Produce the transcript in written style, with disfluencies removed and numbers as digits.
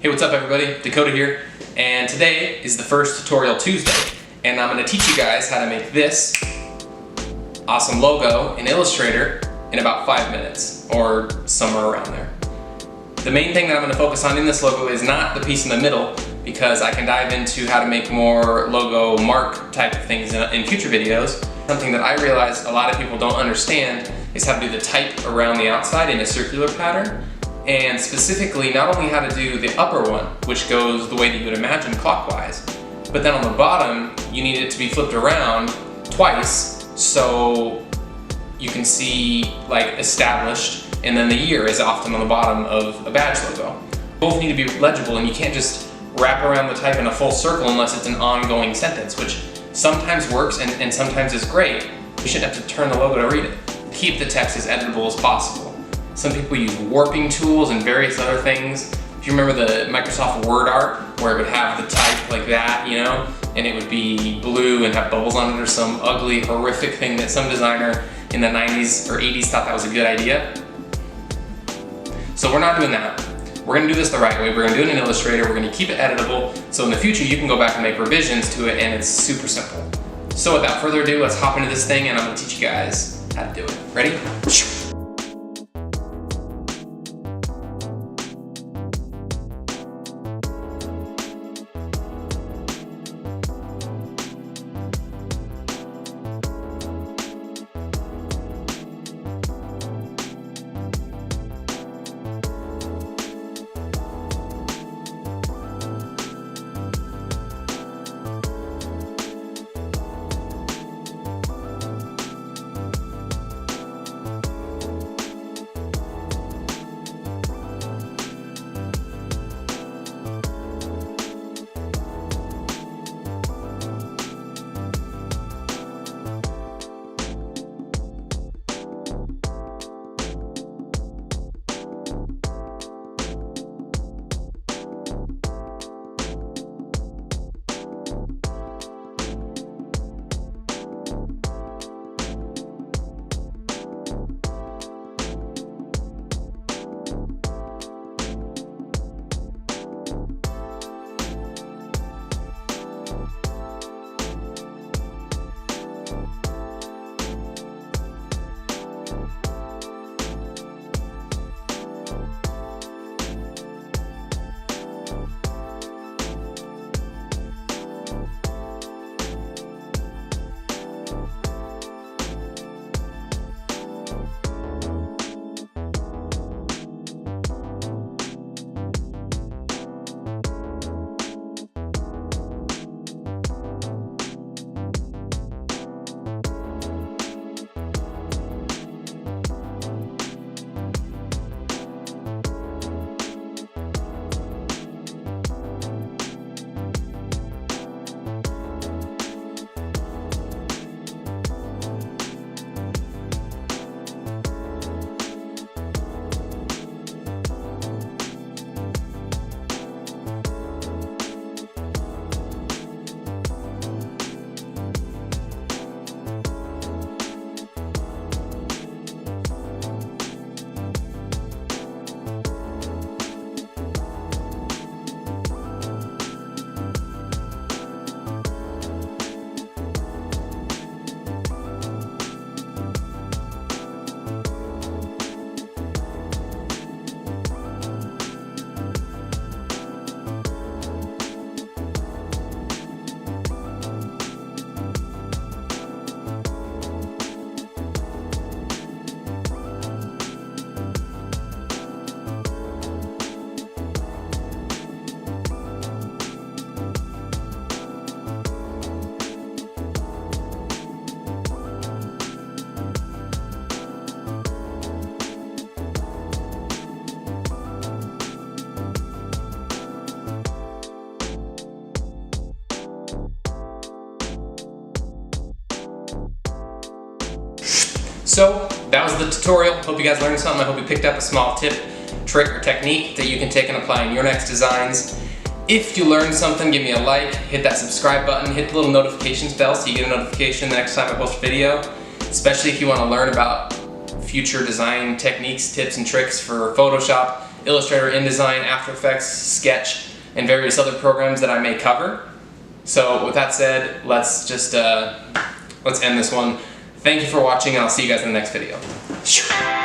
Hey, what's up everybody? Dakota here, and today is the first Tutorial Tuesday, and I'm going to teach you guys how to make this awesome logo in Illustrator in about 5 minutes, or somewhere around there. The main thing that I'm going to focus on in this logo is not the piece in the middle, because I can dive into how to make more logo mark type of things in future videos. Something that I realize a lot of people don't understand is how to do the type around the outside in a circular pattern, and specifically not only how to do the upper one, which goes the way that you would imagine clockwise, but then on the bottom you need it to be flipped around twice so you can see like established, and then the year is often on the bottom of a badge logo. Both need to be legible, and you can't just wrap around the type in a full circle unless it's an ongoing sentence, which sometimes works and sometimes is great. You shouldn't have to turn the logo to read it. Keep the text as editable as possible. Some people use warping tools and various other things. If you remember the Microsoft Word art, where it would have the type like that, you know, and it would be blue and have bubbles on it, or some ugly, horrific thing that some designer in the 90s or 80s thought that was a good idea. So we're not doing that. We're gonna do this the right way. We're gonna do it in Illustrator. We're gonna keep it editable, so in the future you can go back and make revisions to it, and it's super simple. So without further ado, let's hop into this thing, and I'm gonna teach you guys how to do it. Ready? So that was the tutorial. Hope you guys learned something. I hope you picked up a small tip, trick, or technique that you can take and apply in your next designs. If you learned something, give me a like, hit that subscribe button, hit the little notifications bell so you get a notification the next time I post a video, especially if you want to learn about future design techniques, tips, and tricks for Photoshop, Illustrator, InDesign, After Effects, Sketch, and various other programs that I may cover. So with that said, let's just let's end this one. Thank you for watching, and I'll see you guys in the next video.